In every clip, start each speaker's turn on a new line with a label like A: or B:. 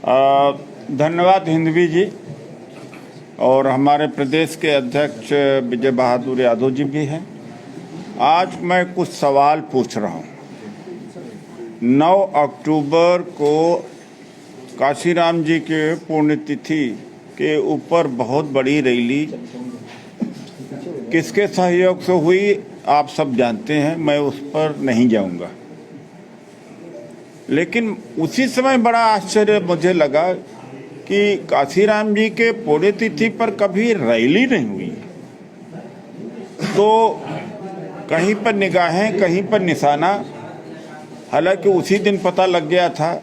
A: धन्यवाद हिंदवी जी और हमारे प्रदेश के अध्यक्ष विजय बहादुर यादव जी भी हैं। आज मैं कुछ सवाल पूछ रहा हूँ। 9 अक्टूबर को काशीराम जी के पुण्यतिथि के ऊपर बहुत बड़ी रैली किसके सहयोग से हुई आप सब जानते हैं, मैं उस पर नहीं जाऊंगा। लेकिन उसी समय बड़ा आश्चर्य मुझे लगा कि काशीराम जी के पुण्यतिथि पर कभी रैली नहीं हुई। तो कहीं पर निगाहें कहीं पर निशाना। हालांकि उसी दिन पता लग गया था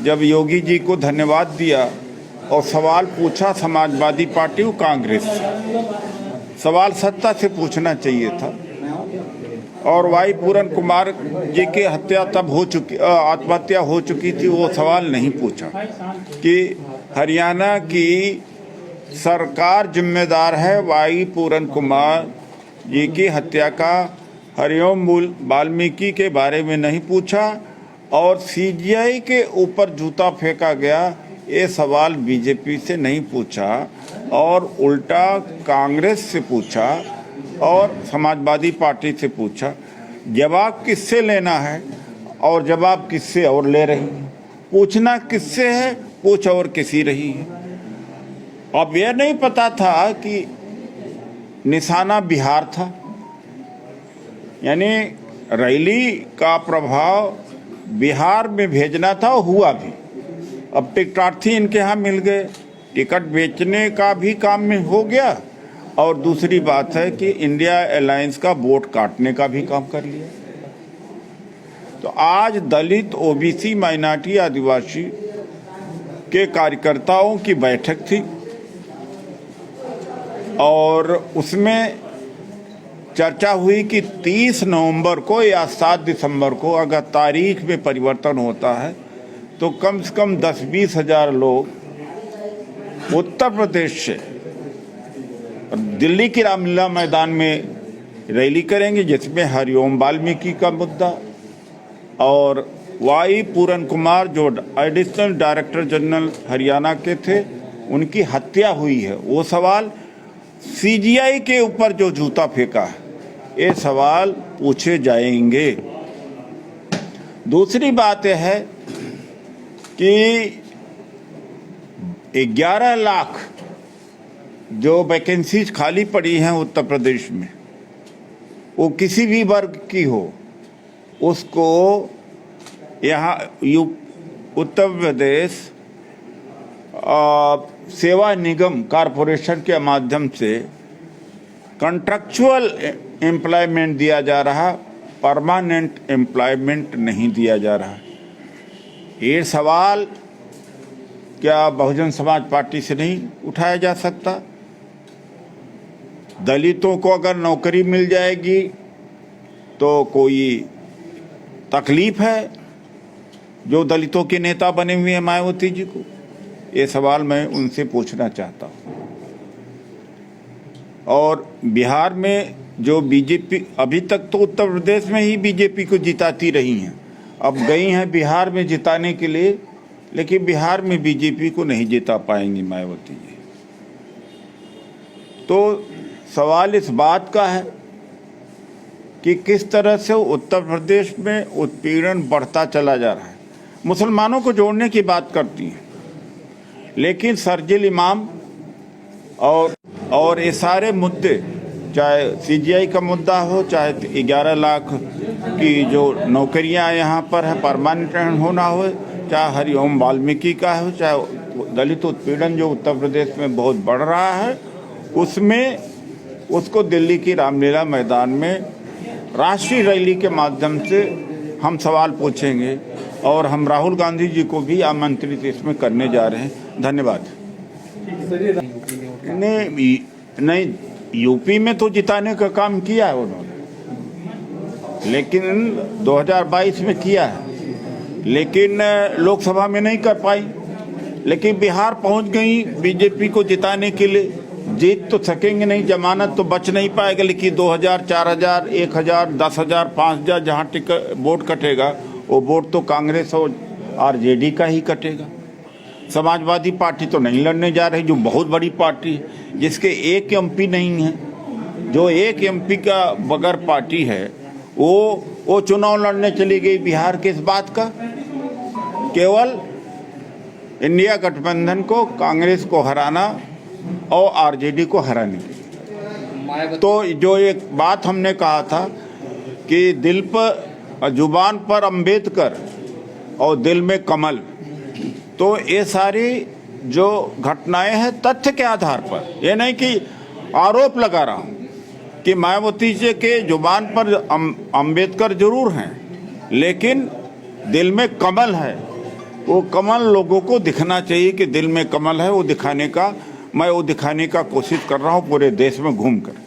A: जब योगी जी को धन्यवाद दिया और सवाल पूछा समाजवादी पार्टी और कांग्रेस। सवाल सत्ता से पूछना चाहिए था। और वाई पूरन कुमार जी की हत्या तब हो चुकी, आत्महत्या हो चुकी थी। वो सवाल नहीं पूछा कि हरियाणा की सरकार जिम्मेदार है वाई पूरन कुमार जी की हत्या का। हरिओम वाल्मीकि के बारे में नहीं पूछा और सीजीआई के ऊपर जूता फेंका गया, ये सवाल बीजेपी से नहीं पूछा और उल्टा कांग्रेस से पूछा और समाजवादी पार्टी से पूछा। जवाब किससे लेना है और जवाब किससे और ले रही है। पूछना किससे है, पूछ और किसी रही है। अब यह नहीं पता था कि निशाना बिहार था, यानी रैली का प्रभाव बिहार में भेजना था। हुआ भी। अब टिकटार्थी इनके यहाँ मिल गए, टिकट बेचने का भी काम में हो गया और दूसरी बात है कि इंडिया अलायंस का वोट काटने का भी काम कर लिया। तो आज दलित, ओबीसी, माइनॉरिटी, आदिवासी के कार्यकर्ताओं की बैठक थी और उसमें चर्चा हुई कि 30 नवंबर को या 7 दिसंबर को अगर तारीख में परिवर्तन होता है तो कम से कम 10-20 हजार लोग उत्तर प्रदेश से दिल्ली की रामलीला मैदान में रैली करेंगे, जिसमें हरिओम वाल्मीकि का मुद्दा और वाई पूरन कुमार जो एडिशनल डायरेक्टर जनरल हरियाणा के थे, उनकी हत्या हुई है। वो सवाल सीजीआई के ऊपर जो जूता फेंका है, ये सवाल पूछे जाएंगे। दूसरी बात यह है कि 11 लाख जो वैकेंसीज खाली पड़ी हैं उत्तर प्रदेश में, वो किसी भी वर्ग की हो, उसको यहाँ उत्तर प्रदेश सेवा निगम कॉरपोरेशन के माध्यम से कॉन्ट्रैक्चुअल एम्प्लॉयमेंट दिया जा रहा, परमानेंट एम्प्लॉयमेंट नहीं दिया जा रहा। ये सवाल क्या बहुजन समाज पार्टी से नहीं उठाया जा सकता? दलितों को अगर नौकरी मिल जाएगी तो कोई तकलीफ है जो दलितों के नेता बने हुए हैं मायावती जी को? ये सवाल मैं उनसे पूछना चाहता हूँ। और बिहार में जो बीजेपी, अभी तक तो उत्तर प्रदेश में ही बीजेपी को जिताती रही हैं, अब गई हैं बिहार में जिताने के लिए, लेकिन बिहार में बीजेपी को नहीं जिता पाएंगी मायावती जी। तो सवाल इस बात का है कि किस तरह से उत्तर प्रदेश में उत्पीड़न बढ़ता चला जा रहा है। मुसलमानों को जोड़ने की बात करती हैं, लेकिन शरजील इमाम और ये सारे मुद्दे, चाहे सीजीआई का मुद्दा हो, चाहे 11 लाख की जो नौकरियां यहाँ पर है परमानेंट होना हो, चाहे हरिओम वाल्मीकि का हो, चाहे दलित उत्पीड़न जो उत्तर प्रदेश में बहुत बढ़ रहा है, उसमें उसको दिल्ली की रामलीला मैदान में राष्ट्रीय रैली के माध्यम से हम सवाल पूछेंगे और हम राहुल गांधी जी को भी आमंत्रित इसमें करने जा रहे हैं। धन्यवाद। नहीं, यूपी में तो जिताने का काम किया है उन्होंने, लेकिन 2022 में किया है, लेकिन लोकसभा में नहीं कर पाई। लेकिन बिहार पहुंच गई बीजेपी को जिताने के लिए। जीत तो सकेंगे नहीं, जमानत तो बच नहीं पाएगा, लेकिन 2000, 4000, 1000, 10,000, 5,000 जहाँ वोट कटेगा वो वोट तो कांग्रेस और आरजेडी का ही कटेगा। समाजवादी पार्टी तो नहीं लड़ने जा रही, जो बहुत बड़ी पार्टी है, जिसके एक एमपी नहीं है, जो एक एमपी का बगैर पार्टी है, वो चुनाव लड़ने चली गई बिहार के। इस बात का केवल इंडिया गठबंधन को, कांग्रेस को हराना और आरजेडी को हराने की। तो जो एक बात हमने कहा था कि दिल पर, जुबान पर अंबेडकर और दिल में कमल, तो ये सारी जो घटनाएं हैं तथ्य के आधार पर, ये नहीं कि आरोप लगा रहा हूँ कि मायावती जी के जुबान पर अंबेडकर जरूर हैं, लेकिन दिल में कमल है। वो कमल लोगों को दिखना चाहिए कि दिल में कमल है, वो दिखाने का कोशिश कर रहा हूँ पूरे देश में घूमकर।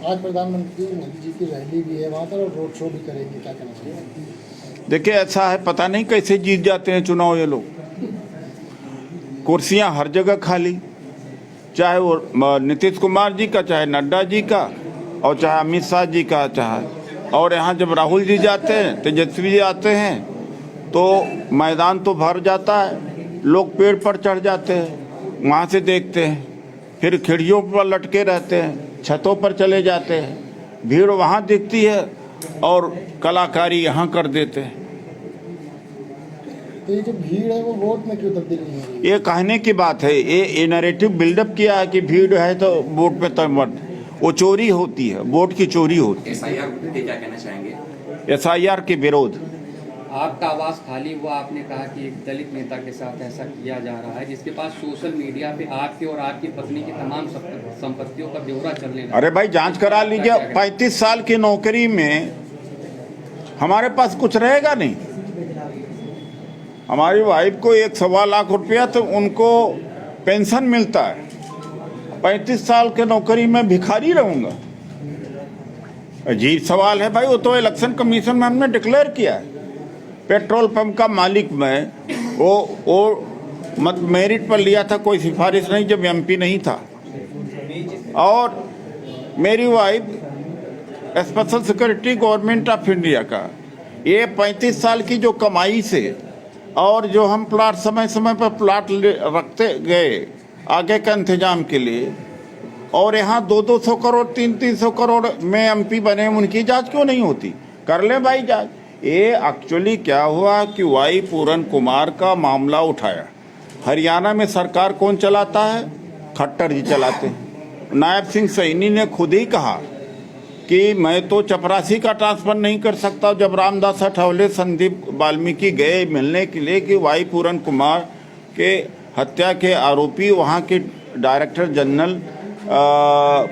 B: आज प्रधानमंत्री मोदी जी की रैली भी है वहाँ पर और रोड शो भी करेंगे, क्या कहना चाहिए?
A: देखिए, ऐसा है, पता नहीं कैसे जीत जाते हैं चुनाव ये लोग। कुर्सियां हर जगह खाली, चाहे वो नीतीश कुमार जी का, चाहे नड्डा जी का, और चाहे अमित शाह जी का, चाहे, और यहाँ जब राहुल जी जाते हैं, तेजस्वी जी आते हैं, तो मैदान तो भर जाता है, लोग पेड़ पर चढ़ जाते हैं, वहाँ से देखते हैं, फिर खिड़कियों पर लटके रहते हैं, छतों पर चले जाते हैं, भीड़ वहाँ दिखती है और कलाकारी यहाँ कर देते हैं।
B: तो ये जो भीड़ है वो वोट में क्यों तब्दील नहीं हो रही?
A: ये कहने की बात है, ये नैरेटिव बिल्डअप किया है कि भीड़ है तो वोट में तब्दील, वो चोरी होती है, वोट की चोरी होती है।
C: SIR पे क्या कहना चाहेंगे?
A: SIR के विरोध।
D: आपका आवास खाली हुआ, आपने कहा कि एक दलित नेता के साथ ऐसा किया जा रहा है जिसके पास सोशल मीडिया पे आपके और आपकी पत्नी की तमाम संपत्तियों का ब्यौरा चलने लगा।
A: अरे भाई, जांच करा लीजिए। 35 साल की नौकरी में हमारे पास कुछ रहेगा नहीं। हमारी वाइफ को 1.25 लाख रुपया तो उनको पेंशन मिलता है, 35 साल के नौकरी में भिखारी रहूंगा? अजीब सवाल है भाई। वो तो इलेक्शन कमीशन में हमने डिक्लेयर किया है, पेट्रोल पंप का मालिक मैं, वो मत मेरिट पर लिया था, कोई सिफारिश नहीं, जब एमपी नहीं था। और मेरी wife special security government of India का। ये 35 साल की जो कमाई से, और जो हम प्लाट समय समय पर प्लाट रखते गए आगे का इंतजाम के लिए, और यहाँ 200 करोड़ 300 करोड़ में एमपी बने, उनकी जांच क्यों नहीं होती? कर ले भाई जांच। ये एक्चुअली क्या हुआ कि वाई पूरन कुमार का मामला उठाया। हरियाणा में सरकार कौन चलाता है? खट्टर जी चलाते हैं। नायब सिंह सैनी ने खुद ही कहा कि मैं तो चपरासी का ट्रांसफर नहीं कर सकता। जब रामदास अठावले, संदीप वाल्मीकि गए मिलने के लिए कि वाई पूरन कुमार के हत्या के आरोपी वहाँ के director general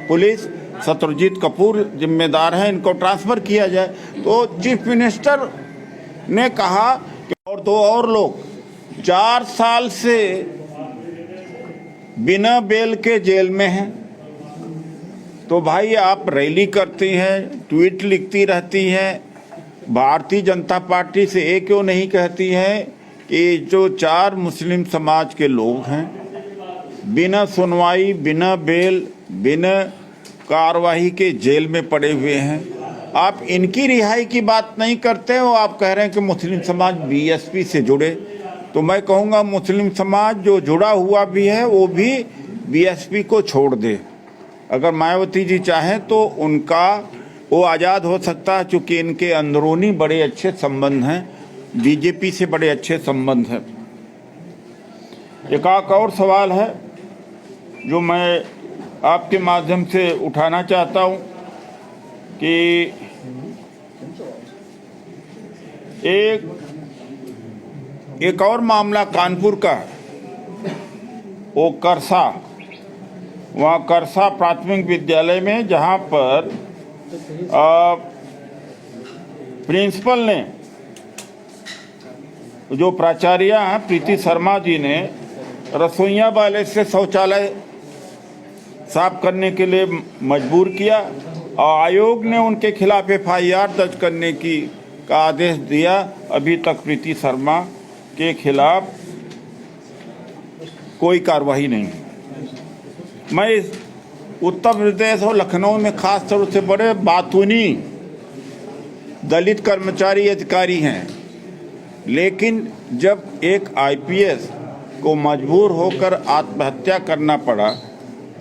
A: police Shatrujeet Kapur जिम्मेदार हैं, इनको ट्रांसफ़र किया जाए, तो चीफ मिनिस्टर ने कहा कि और 2 और लोग 4 साल से बिना बेल के जेल में हैं। तो भाई, आप रैली करती हैं, ट्वीट लिखती रहती हैं, भारतीय जनता पार्टी से ये क्यों नहीं कहती हैं कि जो 4 मुस्लिम समाज के लोग हैं, बिना सुनवाई, बिना बेल, बिना कार्रवाई के जेल में पड़े हुए हैं, आप इनकी रिहाई की बात नहीं करते हो। आप कह रहे हैं कि मुस्लिम समाज बीएसपी से जुड़े। तो मैं कहूँगा मुस्लिम समाज जो जुड़ा हुआ भी है वो भी बीएसपी को छोड़ दे। अगर मायावती जी चाहें तो उनका वो आज़ाद हो सकता है, चूँकि इनके अंदरूनी बड़े अच्छे संबंध हैं, बीजेपी से बड़े अच्छे संबंध हैं। एक और सवाल है जो मैं आपके माध्यम से उठाना चाहता हूं कि एक और मामला कानपुर का है, वो करसा, वहाँ करसा प्राथमिक विद्यालय में, जहाँ पर प्रिंसिपल ने, जो प्राचार्य हैं प्रीति शर्मा जी ने, रसोइया वाले से शौचालय साफ करने के लिए मजबूर किया और आयोग ने उनके खिलाफ FIR दर्ज करने का आदेश दिया। अभी तक प्रीति शर्मा के खिलाफ कोई कार्रवाई नहीं। मैं उत्तर प्रदेश और लखनऊ में खास तौर से बड़े बातूनी दलित कर्मचारी अधिकारी हैं, लेकिन जब एक IPS को मजबूर होकर आत्महत्या करना पड़ा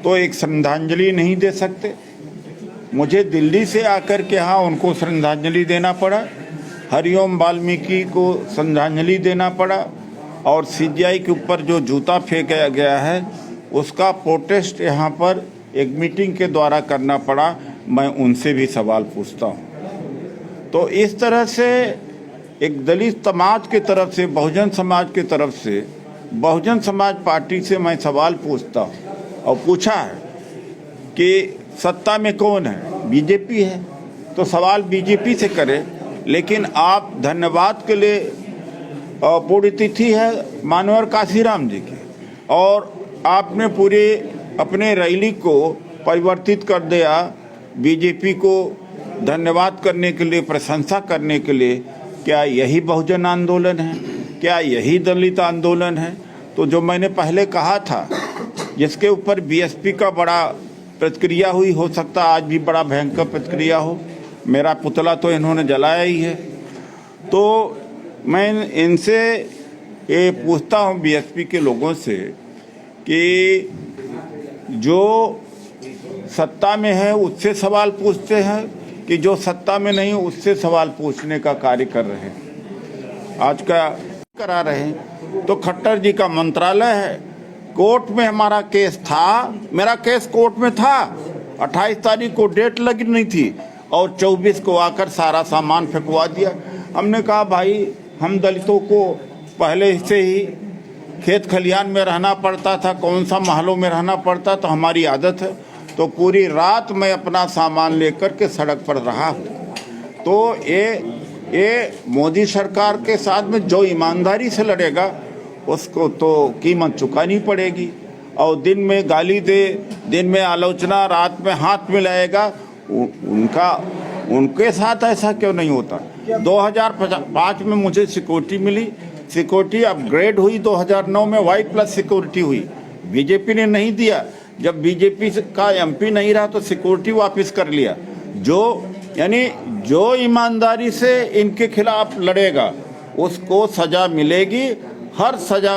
A: तो एक श्रद्धांजलि नहीं दे सकते? मुझे दिल्ली से आकर के यहाँ उनको श्रद्धांजलि देना पड़ा, हरिओम वाल्मीकि को श्रद्धांजलि देना पड़ा, और सीजीआई के ऊपर जो जूता फेंका गया है उसका प्रोटेस्ट यहाँ पर एक मीटिंग के द्वारा करना पड़ा। मैं उनसे भी सवाल पूछता हूँ। तो इस तरह से एक दलित समाज की तरफ से, बहुजन समाज की तरफ से, बहुजन समाज पार्टी से मैं सवाल पूछता हूँ और पूछा है कि सत्ता में कौन है? बीजेपी है, तो सवाल बीजेपी से करें। लेकिन आप धन्यवाद के लिए पुण्यतिथि है मानवर काशीराम जी की, और आपने पूरे अपने रैली को परिवर्तित कर दिया बीजेपी को धन्यवाद करने के लिए, प्रशंसा करने के लिए। क्या यही बहुजन आंदोलन है? क्या यही दलित आंदोलन है? तो जो मैंने पहले कहा था, जिसके ऊपर बीएसपी का बड़ा प्रतिक्रिया हुई, हो सकता आज भी बड़ा भयंकर प्रतिक्रिया हो। मेरा पुतला तो इन्होंने जलाया ही है। तो मैं इनसे ये पूछता हूँ, बीएसपी के लोगों से, कि जो सत्ता में है उससे सवाल पूछते हैं कि जो सत्ता में नहीं उससे सवाल पूछने का कार्य कर रहे हैं, आज का करा रहे हैं। तो खट्टर जी का मंत्रालय है, कोर्ट में हमारा केस था, मेरा केस कोर्ट में था, 28 तारीख को डेट लगी नहीं थी और 24 को आकर सारा सामान फेंकवा दिया। हमने कहा भाई, हम दलितों को पहले से ही खेत खलिहान में रहना पड़ता था, कौन सा महलों में रहना पड़ता, तो हमारी आदत है। तो पूरी रात मैं अपना सामान लेकर के सड़क पर रहा हूँ। तो ये मोदी सरकार के साथ में जो ईमानदारी से लड़ेगा उसको तो कीमत चुकानी पड़ेगी। और दिन में गाली दे, दिन में आलोचना, रात में हाथ मिलाएगा, उनके साथ ऐसा क्यों नहीं होता? 2005 में मुझे सिक्योरिटी मिली, सिक्योरिटी अपग्रेड हुई, 2009 में वाइट प्लस सिक्योरिटी हुई, बीजेपी ने नहीं दिया। जब बीजेपी का एमपी नहीं रहा तो सिक्योरिटी वापस कर लिया। जो ईमानदारी से इनके खिलाफ लड़ेगा उसको सजा मिलेगी, हर सजा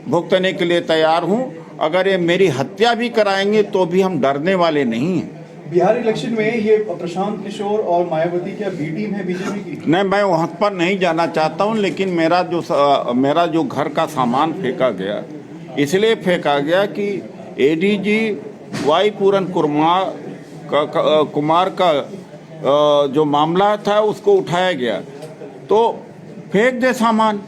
A: भुगतने के लिए तैयार हूँ। अगर ये मेरी हत्या भी कराएंगे तो भी हम डरने वाले नहीं हैं।
E: बिहार इलेक्शन में ये प्रशांत किशोर और मायावती क्या बी टीम है बीजेपी की? नहीं,
A: मैं वहाँ पर नहीं जाना चाहता हूँ, लेकिन मेरा जो घर का सामान फेंका गया, इसलिए फेंका गया कि एडीजी वाई पूरन कुमार का जो मामला था उसको उठाया गया, तो फेंक दे सामान।